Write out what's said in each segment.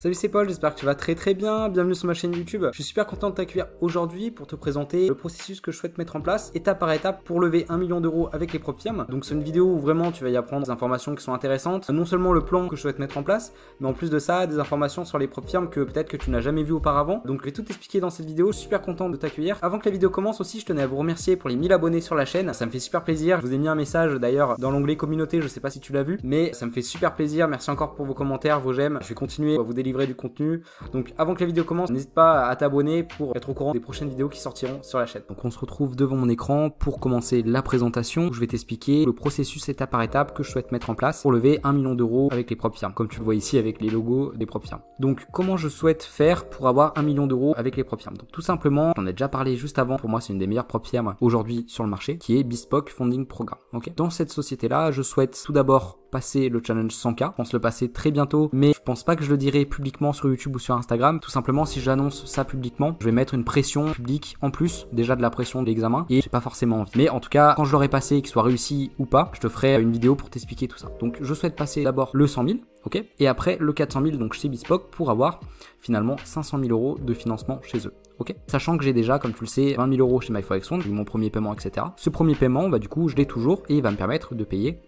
Salut, c'est Paul, j'espère que tu vas très bien, bienvenue sur ma chaîne YouTube. Je suis super content de t'accueillir aujourd'hui pour te présenter le processus que je souhaite mettre en place étape par étape pour lever 1 million d'euros avec les propres firmes. Donc c'est une vidéo où vraiment tu vas y apprendre des informations qui sont intéressantes, non seulement le plan que je souhaite mettre en place, mais en plus de ça, des informations sur les propres firmes que peut-être que tu n'as jamais vu auparavant. Donc je vais tout expliquer dans cette vidéo, je suis super content de t'accueillir. Avant que la vidéo commence aussi, je tenais à vous remercier pour les 1000 abonnés sur la chaîne, ça me fait super plaisir. Je vous ai mis un message d'ailleurs dans l'onglet communauté, je sais pas si tu l'as vu, mais ça me fait super plaisir. Merci encore pour vos commentaires, vos j'aime. Je vais continuer à vous délivrer du contenu. Donc avant que la vidéo commence, n'hésite pas à t'abonner pour être au courant des prochaines vidéos qui sortiront sur la chaîne. Donc on se retrouve devant mon écran pour commencer la présentation où je vais t'expliquer le processus étape par étape que je souhaite mettre en place pour lever 1 million d'euros avec les propres firmes, comme tu le vois ici avec les logos des propres firmes. Donc comment je souhaite faire pour avoir 1 million d'euros avec les propres firmes? Donc tout simplement, j'en ai déjà parlé juste avant, pour moi c'est une des meilleures propres firmes aujourd'hui sur le marché, qui est Bespoke Funding Program. Okay, dans cette société là, je souhaite tout d'abord passer le challenge 100K. Je pense le passer très bientôt, mais je pense pas que je le dirai publiquement sur YouTube ou sur Instagram. Tout simplement, si j'annonce ça publiquement, je vais mettre une pression publique en plus déjà de la pression de l'examen et j'ai pas forcément envie. Mais en tout cas, quand je l'aurai passé, qu'il soit réussi ou pas, je te ferai une vidéo pour t'expliquer tout ça. Donc je souhaite passer d'abord le 100 000, ok, et après le 400 000 donc chez Bespoke pour avoir finalement 500 000 euros de financement chez eux. Ok, sachant que j'ai déjà, comme tu le sais, 20 000 euros chez MyForexFund, j'ai eu mon premier paiement, etc. Ce premier paiement, bah du coup, je l'ai toujours et il va me permettre de payer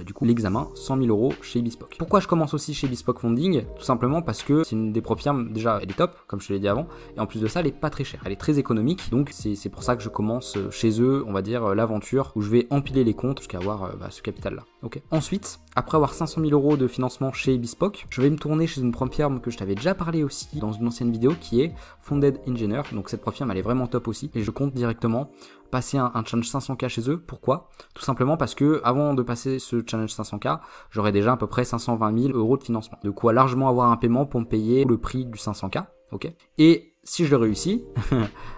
du coup l'examen 100 000 euros chez Bespoke. Pourquoi je commence aussi chez Bespoke Funding? Tout simplement parce que c'est une des propres firmes, déjà elle est top, comme je te l'ai dit avant, et en plus de ça elle est pas très chère, elle est très économique, donc c'est pour ça que je commence chez eux, on va dire l'aventure, où je vais empiler les comptes jusqu'à avoir ce capital là. Ok. Ensuite, après avoir 500 000 euros de financement chez Bespoke, je vais me tourner chez une propre firme que je t'avais déjà parlé aussi dans une ancienne vidéo qui est Founded Engineer, donc cette propre firme elle est vraiment top aussi, et je compte directement passer un challenge 500K chez eux. Pourquoi? Tout simplement parce que avant de passer ce challenge 500K, j'aurais déjà à peu près 520 000 euros de financement. De quoi largement avoir un paiement pour me payer le prix du 500K. Ok. Et si je le réussis,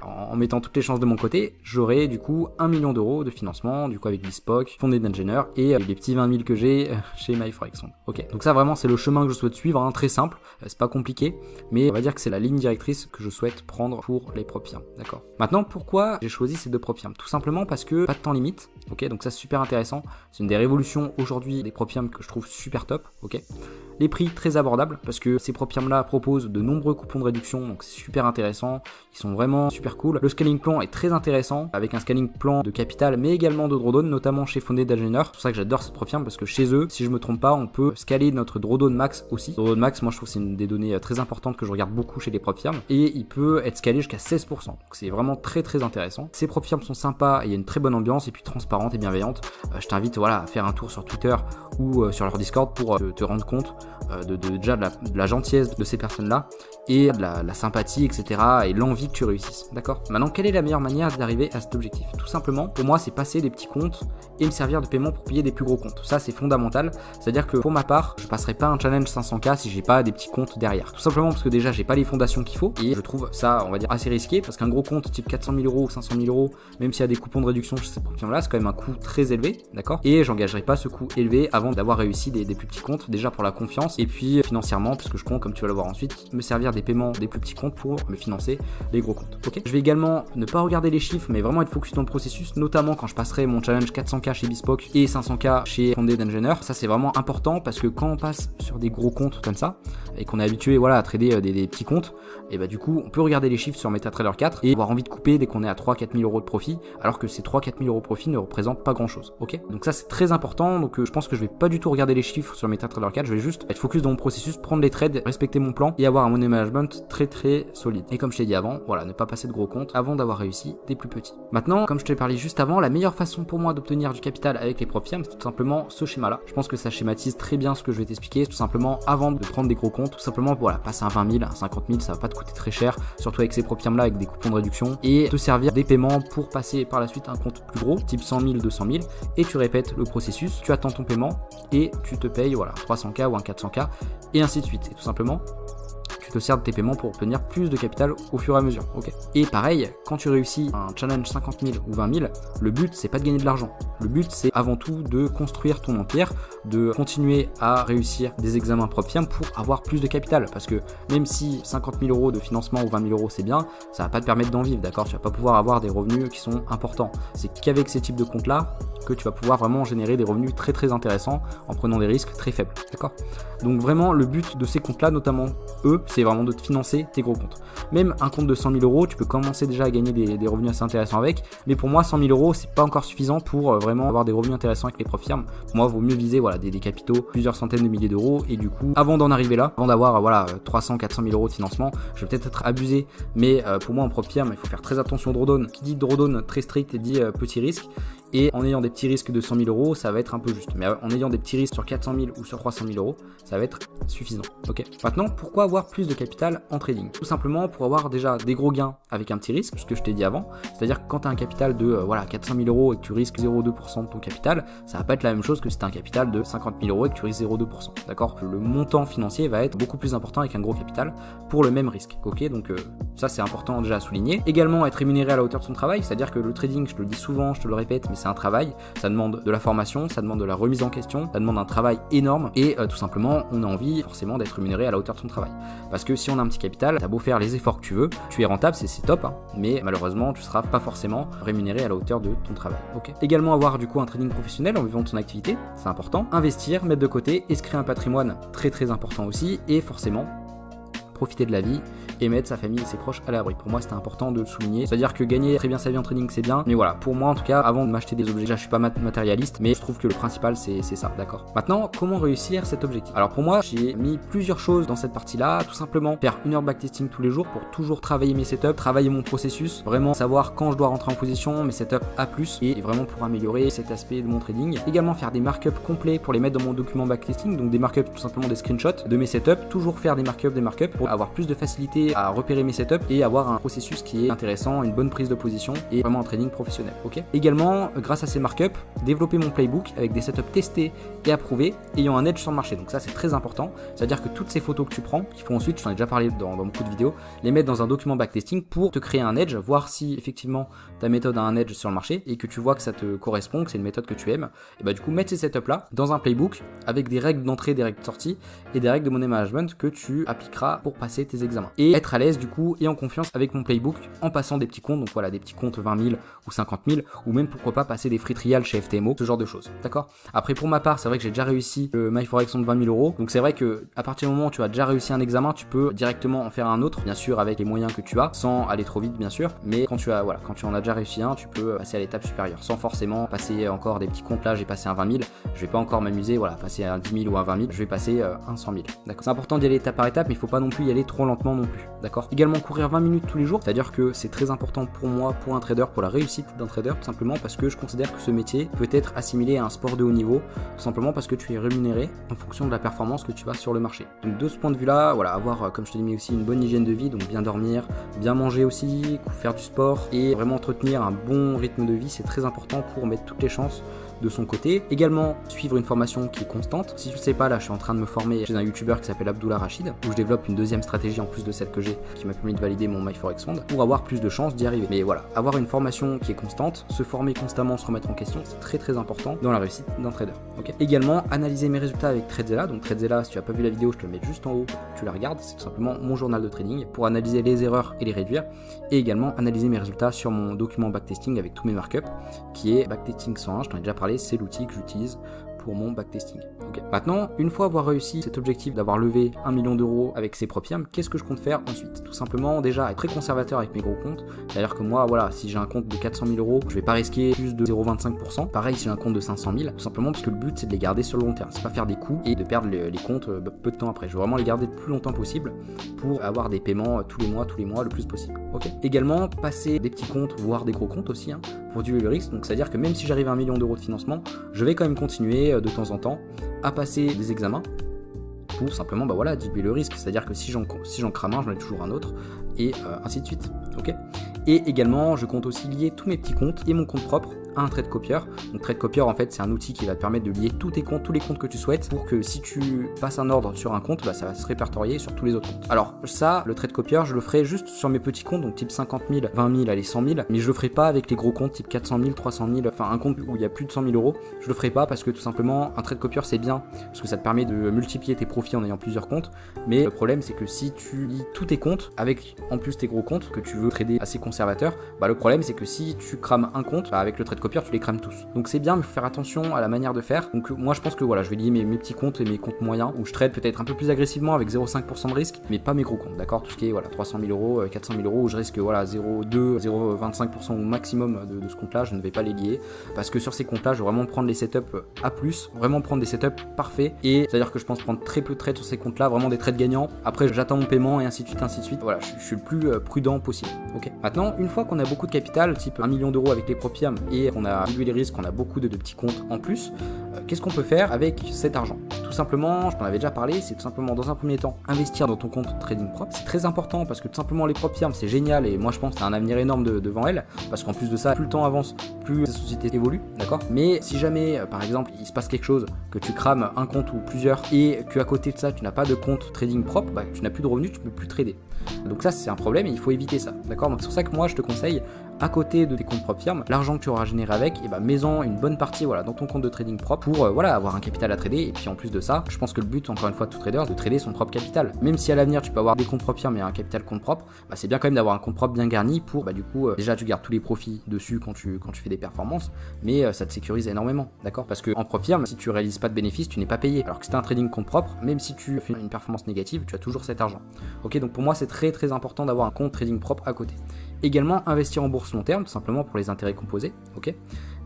en mettant toutes les chances de mon côté, j'aurai du coup 1 million d'euros de financement, du coup avec Bespoke, Founded Engineer et les petits 20 000 que j'ai chez MyForexFund. Ok, donc ça vraiment c'est le chemin que je souhaite suivre, hein, très simple, c'est pas compliqué, mais on va dire que c'est la ligne directrice que je souhaite prendre pour les propres firmes, d'accord. Maintenant, pourquoi j'ai choisi ces deux propres firmes? Tout simplement parce que pas de temps limite, ok, donc ça c'est super intéressant, c'est une des révolutions aujourd'hui des propres firmes que je trouve super top, ok. Les prix très abordables parce que ces propres firmes là proposent de nombreux coupons de réduction, donc c'est super intéressant, ils sont vraiment super cool. Le scaling plan est très intéressant avec un scaling plan de capital mais également de drawdown, notamment chez Founded Engineer. C'est pour ça que j'adore cette propre firme parce que chez eux, si je me trompe pas, on peut scaler notre drawdown max aussi. Drawdown max, moi je trouve que c'est une des données très importantes que je regarde beaucoup chez les propres firmes et il peut être scalé jusqu'à 16%. Donc c'est vraiment très intéressant. Ces propres firmes sont sympas, il y a une très bonne ambiance et puis transparente et bienveillante. Je t'invite voilà à faire un tour sur Twitter ou sur leur Discord pour te rendre compte déjà de la gentillesse de ces personnes-là et de la sympathie, etc. et l'envie que tu réussisses, d'accord? Maintenant, quelle est la meilleure manière d'arriver à cet objectif? Tout simplement, pour moi, c'est passer des petits comptes et me servir de paiement pour payer des plus gros comptes. Ça, c'est fondamental. C'est-à-dire que pour ma part, je passerai pas un challenge 500K si j'ai pas des petits comptes derrière. Tout simplement parce que déjà, j'ai pas les fondations qu'il faut et je trouve ça, on va dire, assez risqué parce qu'un gros compte type 400 000 euros ou 500 000 euros, même s'il y a des coupons de réduction chez ces propres-là, c'est quand même un coût très élevé, d'accord? Et j'engagerai pas ce coût élevé avant d'avoir réussi des plus petits comptes, déjà pour la confiance et puis financièrement, parce que je compte, comme tu vas le voir ensuite, me servir des paiements des plus petits comptes pour me financer les gros comptes. Ok. Je vais également ne pas regarder les chiffres, mais vraiment être focus dans le processus, notamment quand je passerai mon challenge 400K chez Bespoke et 500K chez Founded Engineer. Ça c'est vraiment important parce que quand on passe sur des gros comptes comme ça et qu'on est habitué voilà à trader des petits comptes, et bah du coup on peut regarder les chiffres sur MetaTrader 4 et avoir envie de couper dès qu'on est à 3-4 000 euros de profit, alors que ces 3-4 000 euros de profit ne représentent pas grand chose. Ok. Donc ça c'est très important. Donc je pense que je vais pas du tout regarder les chiffres sur MetaTrader 4, je vais juste être focus dans mon processus, prendre les trades, respecter mon plan et avoir un money management très solide. Et comme je t'ai dit avant, voilà, ne pas passer de gros comptes avant d'avoir réussi des plus petits. Maintenant, comme je te l'ai parlé juste avant, la meilleure façon pour moi d'obtenir du capital avec les propres firmes, c'est tout simplement ce schéma-là. Je pense que ça schématise très bien ce que je vais t'expliquer. Tout simplement, avant de prendre des gros comptes, tout simplement, voilà, passer un 20 000, un 50 000, ça va pas te coûter très cher, surtout avec ces propres firmes-là, avec des coupons de réduction, et te servir des paiements pour passer par la suite un compte plus gros, type 100 000, 200 000, et tu répètes le processus, tu attends ton paiement, et tu te payes, voilà, 300K ou un 400K, et ainsi de suite. Et tout simplement, te sers de tes paiements pour obtenir plus de capital au fur et à mesure. Ok. Et pareil, quand tu réussis un challenge 50 000 ou 20 000, le but c'est pas de gagner de l'argent. Le but c'est avant tout de construire ton empire, de continuer à réussir des examens propres firmes pour avoir plus de capital. Parce que même si 50 000 euros de financement ou 20 000 euros c'est bien, ça va pas te permettre d'en vivre, d'accord? Tu vas pas pouvoir avoir des revenus qui sont importants. C'est qu'avec ces types de comptes là que tu vas pouvoir vraiment générer des revenus très très intéressants en prenant des risques très faibles, d'accord? Donc vraiment le but de ces comptes là, notamment eux, c'est vraiment de te financer tes gros comptes. Même un compte de 100 000 euros, tu peux commencer déjà à gagner des revenus assez intéressants avec, mais pour moi 100 000 euros c'est pas encore suffisant pour vraiment avoir des revenus intéressants avec les propres firmes. Pour moi, il vaut mieux viser voilà, des capitaux, plusieurs centaines de milliers d'euros, et du coup, avant d'en arriver là, avant d'avoir voilà, 300, 400 000 euros de financement, je vais peut-être être abusé, mais pour moi en propre firme, il faut faire très attention au drawdown. Qui dit drawdown très strict dit petit risque. Et en ayant des petits risques de 100 000 euros, ça va être un peu juste. Mais en ayant des petits risques sur 400 000 ou sur 300 000 euros, ça va être suffisant. Ok. Maintenant, pourquoi avoir plus de capital en trading? Tout simplement pour avoir déjà des gros gains avec un petit risque, ce que je t'ai dit avant. C'est-à-dire que quand tu as un capital de 400 000 euros et que tu risques 0,2% de ton capital, ça va pas être la même chose que si tu as un capital de 50 000 euros et que tu risques 0,2%. D'accord? Le montant financier va être beaucoup plus important avec un gros capital pour le même risque. Ok. Donc ça, c'est important déjà à souligner. Également, être rémunéré à la hauteur de son travail, c'est-à-dire que le trading, je te le dis souvent, je te le répète, mais c'est un travail, ça demande de la formation, ça demande de la remise en question, ça demande un travail énorme et tout simplement on a envie forcément d'être rémunéré à la hauteur de son travail. Parce que si on a un petit capital, t'as beau faire les efforts que tu veux, tu es rentable, c'est top, hein, mais malheureusement tu seras pas forcément rémunéré à la hauteur de ton travail. Okay. Également avoir du coup un trading professionnel en vivant de son activité, c'est important. Investir, mettre de côté, et se créer un patrimoine, très très important aussi, et forcément profiter de la vie et mettre sa famille et ses proches à l'abri. Pour moi, c'était important de le souligner. C'est-à-dire que gagner très bien sa vie en trading, c'est bien. Mais voilà, pour moi, en tout cas, avant de m'acheter des objets, là, je suis pas matérialiste, mais je trouve que le principal, c'est ça, d'accord? Maintenant, comment réussir cet objectif? Alors pour moi, j'ai mis plusieurs choses dans cette partie-là. Tout simplement, faire 1 heure de backtesting tous les jours pour toujours travailler mes setups, travailler mon processus, vraiment savoir quand je dois rentrer en position, mes setups A+, et vraiment pour améliorer cet aspect de mon trading. Également, faire des markups complets pour les mettre dans mon document backtesting, donc des markups, tout simplement des screenshots de mes setups. Toujours faire des markups pour avoir plus de facilité à repérer mes setups et avoir un processus qui est intéressant, une bonne prise de position et vraiment un trading professionnel. Ok. Également, grâce à ces markups, développer mon playbook avec des setups testés et approuvés, ayant un edge sur le marché. Donc ça, c'est très important. C'est-à-dire que toutes ces photos que tu prends, qu'il faut ensuite, je t'en ai déjà parlé dans beaucoup de vidéos, les mettre dans un document backtesting pour te créer un edge, voir si effectivement ta méthode a un edge sur le marché et que tu vois que ça te correspond, que c'est une méthode que tu aimes. Et bah du coup, mettre ces setups là dans un playbook avec des règles d'entrée, des règles de sortie et des règles de money management que tu appliqueras pour passer tes examens. Et être à l'aise du coup et en confiance avec mon playbook en passant des petits comptes, donc voilà, des petits comptes 20 000 ou 50 000, ou même pourquoi pas passer des free trials chez FTMO, ce genre de choses, d'accord? Après pour ma part, c'est vrai que j'ai déjà réussi le MyForex de 20 000 euros, donc c'est vrai que à partir du moment où tu as déjà réussi un examen, tu peux directement en faire un autre, bien sûr avec les moyens que tu as, sans aller trop vite bien sûr, mais quand tu en as déjà réussi un, tu peux passer à l'étape supérieure, sans forcément passer encore des petits comptes. Là j'ai passé un 20 000, je vais pas encore m'amuser, voilà, passer à un 10 000 ou un 20 000, je vais passer un 100 000, d'accord? C'est important d'y aller étape par étape, mais il faut pas non plus y aller trop lentement non plus, d'accord? Également courir 20 minutes tous les jours, c'est-à-dire que c'est très important pour moi, pour un trader, pour la réussite d'un trader, tout simplement parce que je considère que ce métier peut être assimilé à un sport de haut niveau, tout simplement parce que tu es rémunéré en fonction de la performance que tu as sur le marché. Donc de ce point de vue-là, voilà, avoir, comme je te l'ai mis aussi, une bonne hygiène de vie, donc bien dormir, bien manger aussi, faire du sport et vraiment entretenir un bon rythme de vie, c'est très important pour mettre toutes les chances de son côté. Également suivre une formation qui est constante. Si tu ne sais pas, là je suis en train de me former chez un youtubeur qui s'appelle Abdullah Rachid, où je développe une deuxième stratégie en plus de celle que j'ai, qui m'a permis de valider mon MyForex Fund pour avoir plus de chances d'y arriver. Mais voilà, avoir une formation qui est constante, se former constamment, se remettre en question, c'est très très important dans la réussite d'un trader. Okay. Également analyser mes résultats avec TradeZella. Donc TradeZella, si tu n'as pas vu la vidéo, je te le mets juste en haut, tu la regardes, c'est tout simplement mon journal de trading pour analyser les erreurs et les réduire, et également analyser mes résultats sur mon document backtesting avec tous mes markups, qui est Backtesting 101, je t'en ai déjà parlé, c'est l'outil que j'utilise pour mon backtesting. Okay. Maintenant, une fois avoir réussi cet objectif d'avoir levé 1 million d'euros avec ses propres firmes, qu'est-ce que je compte faire ensuite? Tout simplement, déjà, être très conservateur avec mes gros comptes. C'est-à-dire que moi, voilà, si j'ai un compte de 400 000 euros, je vais pas risquer plus de 0,25%. Pareil, si j'ai un compte de 500 000, tout simplement parce que le but, c'est de les garder sur le long terme. C'est pas faire des coups et de perdre les comptes peu de temps après. Je veux vraiment les garder le plus longtemps possible pour avoir des paiements tous les mois, le plus possible. Okay. Également, passer des petits comptes, voire des gros comptes aussi, hein, pour diluer le risque. Donc, c'est-à-dire que même si j'arrive à 1 million d'euros de financement, je vais quand même continuer de temps en temps à passer des examens pour simplement diluer le risque. C'est-à-dire que si j'en crame un, j'en ai toujours un autre, et ainsi de suite. Okay. Et également, je compte aussi lier tous mes petits comptes et mon compte propre à un trade copier. Donc trade copier en fait c'est un outil qui va te permettre de lier tous tes comptes, tous les comptes que tu souhaites, pour que si tu passes un ordre sur un compte, bah, ça va se répertorier sur tous les autres comptes. Alors ça, le trade copier, je le ferai juste sur mes petits comptes, donc type 50 000, 20 000, allez 100 000, mais je le ferai pas avec les gros comptes type 400 000, 300 000, enfin un compte où il y a plus de 100 000 euros, je le ferai pas parce que tout simplement un trade copier c'est bien, parce que ça te permet de multiplier tes profits en ayant plusieurs comptes, mais le problème c'est que si tu lis tous tes comptes, avec en plus tes gros comptes que tu veux trader assez conservateur, bah le problème c'est que si tu crames un compte, bah, avec le trade copier tu les crames tous. Donc c'est bien, mais faut faire attention à la manière de faire. Donc moi je pense que voilà, je vais lier mes petits comptes et mes comptes moyens, où je trade peut-être un peu plus agressivement avec 0,5% de risque, mais pas mes gros comptes, d'accord? Tout ce qui est voilà 300 000 euros, 400 000 euros, où je risque voilà 0,2, 0,25% au maximum de ce compte-là, je ne vais pas les lier, parce que sur ces comptes-là, je vais vraiment prendre les setups à plus, vraiment prendre des setups parfaits, et c'est-à-dire que je pense prendre très peu de trades sur ces comptes-là, vraiment des trades gagnants. Après, j'attends mon paiement et ainsi de suite, ainsi de suite. Voilà, je suis le plus prudent possible. Ok. Maintenant, une fois qu'on a beaucoup de capital, type 1 million d'euros avec les Propium, et qu'on a réduit les risques, qu'on a beaucoup de petits comptes en plus, qu'est-ce qu'on peut faire avec cet argent? Tout simplement, je t'en avais déjà parlé, c'est tout simplement dans un premier temps investir dans ton compte trading prop. C'est très important parce que tout simplement les Propium c'est génial, et moi je pense que c'est un avenir énorme devant elle, parce qu'en plus de ça, plus le temps avance, plus la société évolue, d'accord? Mais si jamais par exemple il se passe quelque chose, que tu crames un compte ou plusieurs, et que à côté de ça tu n'as pas de compte trading propre, bah, tu n'as plus de revenus, tu ne peux plus trader. Donc ça c'est un problème et il faut éviter ça, d'accord? Donc c'est pour ça que moi je te conseille, à côté de tes comptes propres firmes, l'argent que tu auras généré avec, et bah mets-en une bonne partie voilà, dans ton compte de trading propre pour voilà, avoir un capital à trader. Et puis en plus de ça, je pense que le but encore une fois de tout trader, c'est de trader son propre capital. Même si à l'avenir tu peux avoir des comptes propres firmes et un capital compte propre, bah, c'est bien quand même d'avoir un compte propre bien garni pour bah, du coup déjà tu gardes tous les profits dessus quand tu fais des performances, mais ça te sécurise énormément, d'accord? Parce que en propre firme, si tu réalises pas de bénéfices, tu n'es pas payé. Alors que c'est un trading compte propre, même si tu fais une performance négative, tu as toujours cet argent. Ok, donc pour moi c'est très important d'avoir un compte trading propre à côté. Également investir en bourse long terme, tout simplement pour les intérêts composés, ok.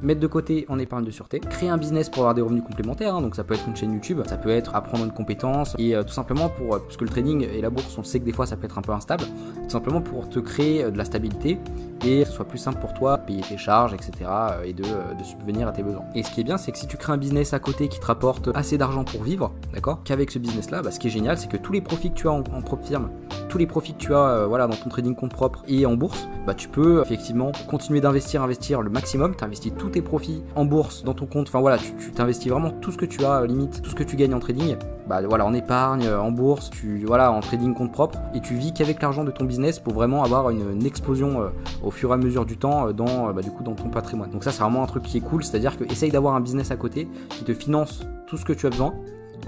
Mettre de côté en épargne de sûreté, créer un business pour avoir des revenus complémentaires, hein, donc ça peut être une chaîne YouTube, ça peut être apprendre une compétence, et tout simplement pour, parce que le trading et la bourse, on sait que des fois ça peut être un peu instable, tout simplement pour te créer de la stabilité et que ce soit plus simple pour toi, payer tes charges, etc. et de subvenir à tes besoins. Et ce qui est bien, c'est que si tu crées un business à côté qui te rapporte assez d'argent pour vivre, d'accord, qu'avec ce business-là, bah, ce qui est génial, c'est que tous les profits que tu as en propre firme, tous les profits que tu as voilà, dans ton trading compte propre et en bourse, bah, tu peux effectivement continuer d'investir le maximum, tu investis tous tes profits en bourse dans ton compte, enfin voilà, tu t'investis vraiment tout ce que tu as, limite tout ce que tu gagnes en trading, bah voilà, en épargne, en bourse, voilà, en trading compte propre, et tu vis qu'avec l'argent de ton business pour vraiment avoir une explosion au fur et à mesure du temps dans ton patrimoine. Donc ça c'est vraiment un truc qui est cool, c'est-à-dire que essaye d'avoir un business à côté qui te finance tout ce que tu as besoin.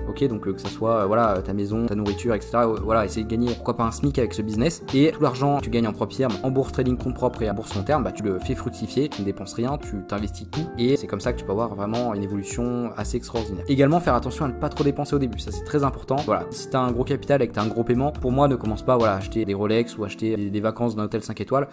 Ok, donc que ça soit voilà, ta maison, ta nourriture, etc. Voilà, essayer de gagner pourquoi pas un SMIC avec ce business, et tout l'argent que tu gagnes en propre firme, en bourse trading compte propre et en bourse long terme, bah tu le fais fructifier, tu ne dépenses rien, tu t'investis tout, et c'est comme ça que tu peux avoir vraiment une évolution assez extraordinaire. Également faire attention à ne pas trop dépenser au début, ça c'est très important. Voilà, si tu as un gros capital et que tu as un gros paiement, pour moi ne commence pas voilà, à acheter des Rolex ou acheter des vacances d'un hôtel 5 étoiles,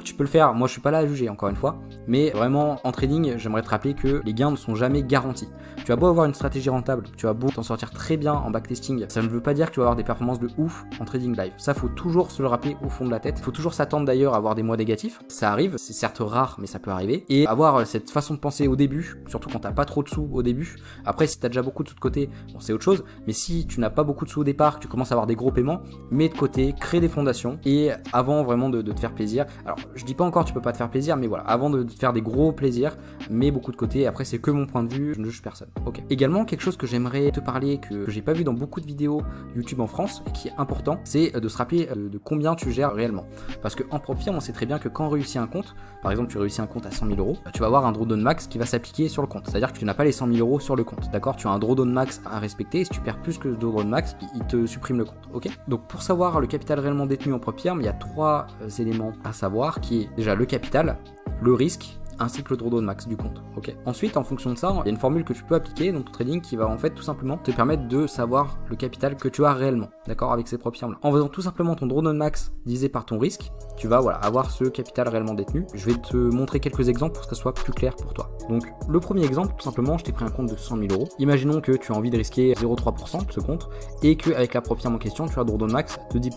tu peux le faire, moi je suis pas là à juger encore une fois, mais vraiment en trading, j'aimerais te rappeler que les gains ne sont jamais garantis. Tu as beau avoir une stratégie rentable, tu as beau t'en sortir très bien en backtesting, ça ne veut pas dire que tu vas avoir des performances de ouf en trading live. Ça, faut toujours se le rappeler au fond de la tête. Il faut toujours s'attendre d'ailleurs à avoir des mois négatifs. Ça arrive, c'est certes rare, mais ça peut arriver. Et avoir cette façon de penser au début, surtout quand t'as pas trop de sous au début. Après, si t'as déjà beaucoup de sous de côté, bon, c'est autre chose. Mais si tu n'as pas beaucoup de sous au départ, que tu commences à avoir des gros paiements, mets de côté, crée des fondations. Et avant vraiment de te faire plaisir, alors je dis pas encore tu peux pas te faire plaisir, mais voilà, avant de te faire des gros plaisirs, mets beaucoup de côté. Après, c'est que mon point de vue, je ne juge personne. Ok. Également, quelque chose que j'aimerais te parler, que j'ai pas vu dans beaucoup de vidéos YouTube en France, et qui est important, c'est de se rappeler de combien tu gères réellement. Parce qu'en propre firme, on sait très bien que quand on réussit un compte, par exemple tu réussis un compte à 100 000 euros, tu vas avoir un drawdown max qui va s'appliquer sur le compte. C'est-à-dire que tu n'as pas les 100 000 euros sur le compte, d'accord? Tu as un drawdown max à respecter, et si tu perds plus que ce drawdown max, il te supprime le compte, ok? Donc pour savoir le capital réellement détenu en propre firme, il y a trois éléments à savoir, qui est déjà le capital, le risque, ainsi que le drawdown max du compte. Ok. Ensuite, en fonction de ça, il y a une formule que tu peux appliquer dans ton trading qui va en fait tout simplement te permettre de savoir le capital que tu as réellement, d'accord, avec ces propres firmes-là. En faisant tout simplement ton drawdown max divisé par ton risque, tu vas voilà, avoir ce capital réellement détenu. Je vais te montrer quelques exemples pour que ça soit plus clair pour toi. Donc le premier exemple, tout simplement, je t'ai pris un compte de 100 000 euros. Imaginons que tu as envie de risquer 0,3% de ce compte et qu'avec la propre firme en question, tu as un drawdown max de 10%.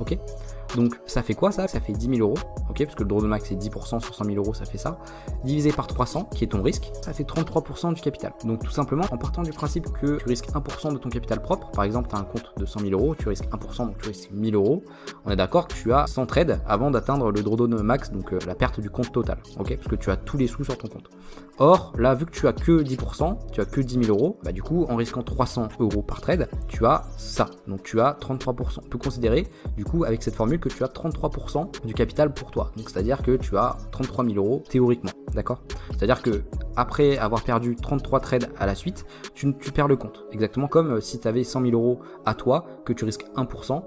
Ok. Donc ça fait quoi ça? Ça fait 10 000 euros, ok, parce que le drawdown max c'est 10% sur 100 000 euros, ça fait ça. divisé par 300, qui est ton risque, ça fait 33% du capital. Donc tout simplement, en partant du principe que tu risques 1% de ton capital propre, par exemple, tu as un compte de 100 000 euros, tu risques 1%, donc tu risques 1000 euros, on est d'accord que tu as 100 trades avant d'atteindre le drawdown max, donc la perte du compte total, ok, parce que tu as tous les sous sur ton compte. Or, là, vu que tu as que 10%, tu as que 10 000 euros, bah du coup, en risquant 300 euros par trade, tu as ça, donc tu as 33%. On peut considérer, du coup, avec cette formule, que tu as 33% du capital pour toi, donc c'est-à-dire que tu as 33 000 euros théoriquement, d'accord? C'est-à-dire que après avoir perdu 33 trades à la suite, tu perds le compte. Exactement comme si tu avais 100 000 euros à toi, que tu risques 1%,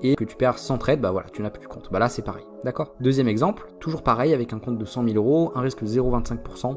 et que tu perds 100 trades, bah voilà, tu n'as plus de compte. Bah là, c'est pareil, d'accord? Deuxième exemple, toujours pareil, avec un compte de 100 000 euros, un risque de 0,25%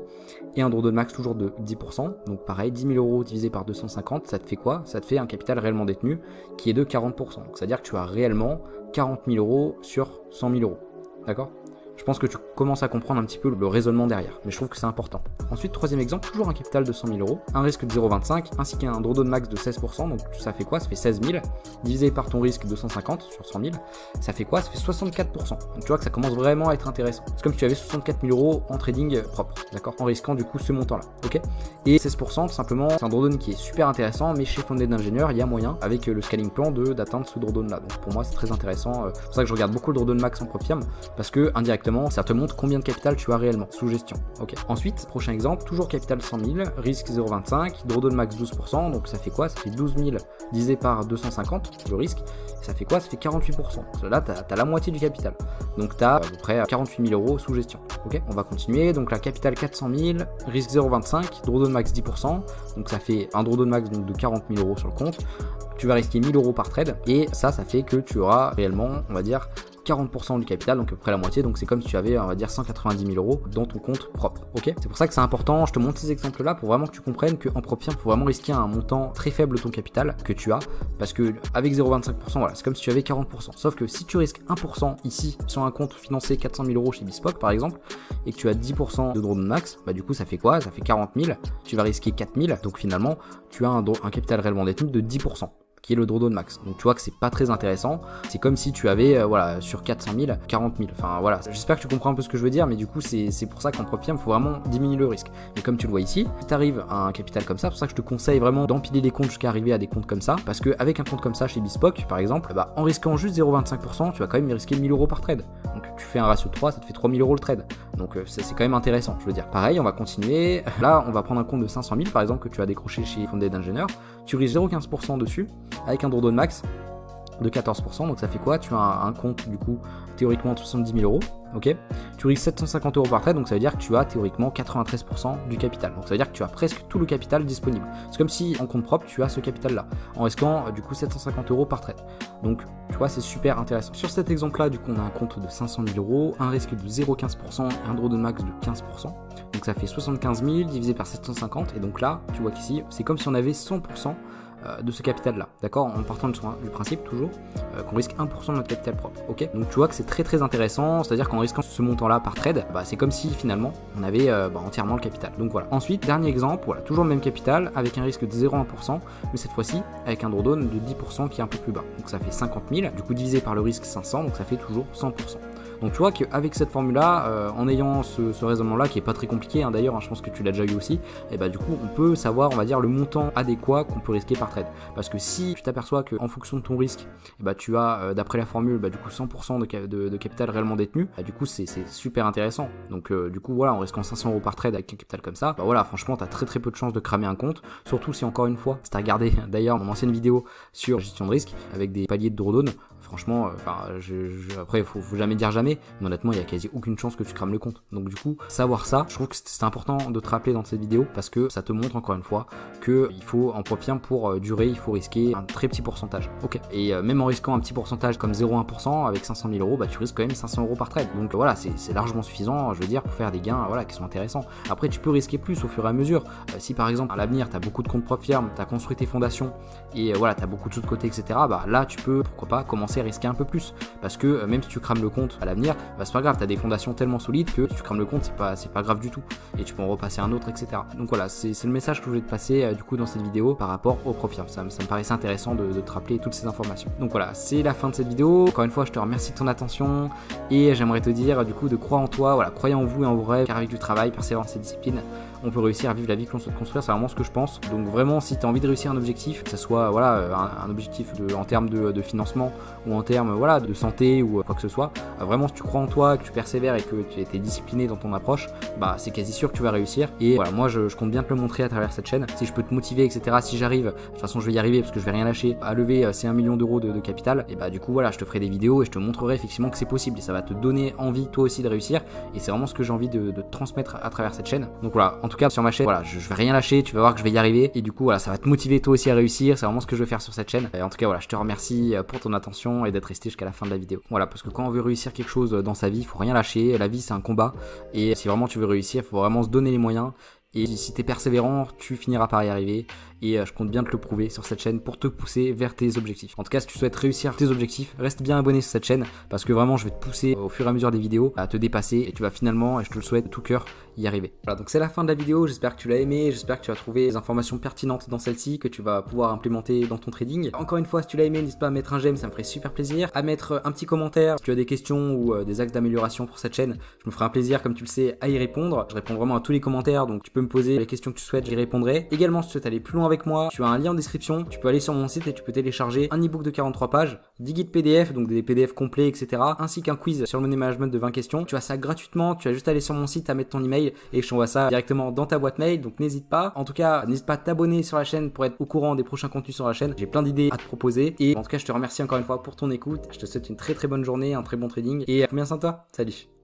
et un drawdown max toujours de 10%. Donc pareil, 10 000 euros divisé par 250, ça te fait quoi? Ça te fait un capital réellement détenu qui est de 40%. Donc c'est-à-dire que tu as réellement 40 000 euros sur 100 000 euros, d'accord? Je pense que tu commences à comprendre un petit peu le raisonnement derrière, mais je trouve que c'est important. Ensuite, troisième exemple, toujours un capital de 100 000 euros, un risque de 0,25 ainsi qu'un drawdown max de 16%, donc ça fait quoi? Ça fait 16 000, divisé par ton risque de 150 sur 100 000, ça fait quoi? Ça fait 64%. Donc tu vois que ça commence vraiment à être intéressant. C'est comme si tu avais 64 000 euros en trading propre, d'accord? En risquant du coup ce montant-là, ok? Et 16%, tout simplement, c'est un drawdown qui est super intéressant, mais chez Fondé d'ingénieur, il y a moyen, avec le scaling plan, d'atteindre ce drawdown-là. Donc pour moi, c'est très intéressant. C'est pour ça que je regarde beaucoup le drawdown max en Profiam, parce que indirectement, ça te montre combien de capital tu as réellement sous gestion. Ok. Ensuite, prochain exemple, toujours capital 100 000, risque 0,25, drawdown max 12%, donc ça fait quoi? Ça fait 12 000 divisé par 250, le risque, ça fait quoi? Ça fait 48%. Là, tu as la moitié du capital. Donc tu as à peu près 48 000 euros sous gestion. Ok. On va continuer. Donc la capital 400 000, risque 0,25, drawdown max 10%, donc ça fait un drawdown max donc, de 40 000 euros sur le compte. Tu vas risquer 1000 euros par trade et ça fait que tu auras réellement, on va dire, 40% du capital, donc à peu près la moitié, donc c'est comme si tu avais, on va dire, 190 000 euros dans ton compte propre, ok? C'est pour ça que c'est important, je te montre ces exemples-là pour vraiment que tu comprennes qu'en Profiam, il faut vraiment risquer un montant très faible de ton capital que tu as, parce que avec 0,25%, voilà, c'est comme si tu avais 40%, sauf que si tu risques 1% ici, sur un compte financé 400 000 euros chez Bespoke, par exemple, et que tu as 10% de drawdown max, bah du coup, ça fait quoi? Ça fait 40 000, tu vas risquer 4 000, donc finalement, tu as un capital réellement détenu de 10%. Qui est le drawdown max. Donc tu vois que c'est pas très intéressant. C'est comme si tu avais voilà, sur 400 000, 40 000. Enfin voilà, j'espère que tu comprends un peu ce que je veux dire, mais du coup c'est pour ça qu'en Profiam, il faut vraiment diminuer le risque. Mais comme tu le vois ici, si tu arrives à un capital comme ça, c'est pour ça que je te conseille vraiment d'empiler les comptes jusqu'à arriver à des comptes comme ça, parce qu'avec un compte comme ça chez Bespoke, par exemple, bah, en risquant juste 0,25%, tu vas quand même risquer 1000 euros par trade. Donc tu fais un ratio de 3, ça te fait 3000 euros le trade. Donc c'est quand même intéressant, je veux dire. Pareil, on va continuer. Là, on va prendre un compte de 500 000 par exemple que tu as décroché chez Fondé d'ingénieur. Tu risques 0,15% dessus avec un drawdown max de 14%, donc ça fait quoi? Tu as un compte du coup théoriquement de 70 000 euros, ok? Tu risques 750 euros par trade, donc ça veut dire que tu as théoriquement 93% du capital, donc ça veut dire que tu as presque tout le capital disponible. C'est comme si en compte propre tu as ce capital là, en risquant du coup 750 euros par trade, donc tu vois c'est super intéressant. Sur cet exemple là du coup on a un compte de 500 000 euros, un risque de 0,15% et un drawdown max de 15%, donc ça fait 75 000 divisé par 750, et donc là tu vois qu'ici c'est comme si on avait 100% de ce capital là, d'accord, en partant du principe toujours qu'on risque 1% de notre capital propre, ok? Donc tu vois que c'est très très intéressant, c'est à dire qu'en risquant ce montant là par trade, bah, c'est comme si finalement on avait entièrement le capital. Donc voilà. Ensuite, dernier exemple, voilà, toujours le même capital avec un risque de 0,1%, mais cette fois-ci avec un drawdown de 10% qui est un peu plus bas, donc ça fait 50 000, du coup divisé par le risque 500, donc ça fait toujours 100%. Donc tu vois qu'avec cette formule-là, en ayant ce raisonnement-là qui est pas très compliqué, hein, d'ailleurs, hein, je pense que tu l'as déjà eu aussi, et bah du coup on peut savoir, on va dire, le montant adéquat qu'on peut risquer par trade. Parce que si tu t'aperçois qu'en fonction de ton risque, et bah tu as d'après la formule, bah du coup 100% de capital réellement détenu, bah du coup c'est super intéressant. Donc du coup voilà, en risquant 500 euros par trade avec un capital comme ça, bah voilà, franchement t'as très peu de chances de cramer un compte, surtout si encore une fois, si t'as regardé d'ailleurs mon ancienne vidéo sur gestion de risque avec des paliers de drawdown. Franchement, après, faut jamais dire jamais, mais honnêtement, il y a quasi aucune chance que tu crames le compte. Donc du coup, savoir ça, je trouve que c'est important de te rappeler dans cette vidéo parce que ça te montre encore une fois que il faut en Profiam pour durer, il faut risquer un très petit pourcentage. Ok. Et même en risquant un petit pourcentage comme 0,1% avec 500 000 euros, bah tu risques quand même 500 euros par trade. Donc voilà, c'est largement suffisant, je veux dire, pour faire des gains, voilà, qui sont intéressants. Après, tu peux risquer plus au fur et à mesure. Si par exemple à l'avenir, tu as beaucoup de comptes Profiam, tu as construit tes fondations et voilà, tu as beaucoup de sous de côté, etc. Bah là, tu peux, pourquoi pas, commencer à risquer un peu plus parce que même si tu crames le compte à l'avenir, venir, bah c'est pas grave, t'as des fondations tellement solides que tu crames le compte, c'est pas grave du tout, et tu peux en repasser un autre, etc. Donc voilà, c'est le message que je voulais te passer du coup dans cette vidéo par rapport au Profirm. Ça me paraissait intéressant de te rappeler toutes ces informations. Donc voilà, c'est la fin de cette vidéo. Encore une fois, je te remercie de ton attention et j'aimerais te dire du coup de croire en toi, voilà, croyez en vous et en vos rêves, car avec du travail, persévérance et discipline, on peut réussir à vivre la vie que l'on souhaite construire. C'est vraiment ce que je pense. Donc vraiment, si tu as envie de réussir un objectif, que ce soit voilà un objectif en termes de financement ou en termes voilà de santé ou quoi que ce soit, vraiment si tu crois en toi, que tu persévères et que tu es discipliné dans ton approche, bah c'est quasi sûr que tu vas réussir. Et voilà, moi je compte bien te le montrer à travers cette chaîne. Si je peux te motiver, etc. Si j'arrive, de toute façon je vais y arriver parce que je vais rien lâcher à lever ces 1 million d'euros de capital, et bah du coup voilà, je te ferai des vidéos et je te montrerai effectivement que c'est possible et ça va te donner envie toi aussi de réussir. Et c'est vraiment ce que j'ai envie de te transmettre à travers cette chaîne. Donc voilà, en tout cas sur ma chaîne, voilà, je vais rien lâcher, tu vas voir que je vais y arriver et du coup voilà, ça va te motiver toi aussi à réussir. C'est vraiment ce que je veux faire sur cette chaîne. Et en tout cas voilà, je te remercie pour ton attention et d'être resté jusqu'à la fin de la vidéo. Voilà, parce que quand on veut réussir quelque chose dans sa vie, il faut rien lâcher. La vie c'est un combat et si vraiment tu veux réussir, il faut vraiment se donner les moyens. Et si tu es persévérant, tu finiras par y arriver. Et je compte bien te le prouver sur cette chaîne pour te pousser vers tes objectifs. En tout cas, si tu souhaites réussir tes objectifs, reste bien abonné sur cette chaîne parce que vraiment, je vais te pousser au fur et à mesure des vidéos à te dépasser et tu vas finalement, et je te le souhaite de tout cœur, y arriver. Voilà, donc c'est la fin de la vidéo. J'espère que tu l'as aimé. J'espère que tu as trouvé des informations pertinentes dans celle-ci que tu vas pouvoir implémenter dans ton trading. Encore une fois, si tu l'as aimé, n'hésite pas à mettre un j'aime, ça me ferait super plaisir. À mettre un petit commentaire si tu as des questions ou des axes d'amélioration pour cette chaîne. Je me ferai un plaisir, comme tu le sais, à y répondre. Je réponds vraiment à tous les commentaires, donc tu peux me poser les questions que tu souhaites, j'y répondrai. Également, si tu souhaites aller plus loin avec moi, tu as un lien en description, tu peux aller sur mon site et tu peux télécharger un ebook de 43 pages, 10 guides PDF, donc des PDF complets, etc. ainsi qu'un quiz sur le money management de 20 questions. Tu as ça gratuitement, tu as juste à aller sur mon site, à mettre ton email et je t'envoie ça directement dans ta boîte mail, donc n'hésite pas. En tout cas, n'hésite pas à t'abonner sur la chaîne pour être au courant des prochains contenus sur la chaîne. J'ai plein d'idées à te proposer et en tout cas, je te remercie encore une fois pour ton écoute. Je te souhaite une très bonne journée, un très bon trading et à bientôt. Salut.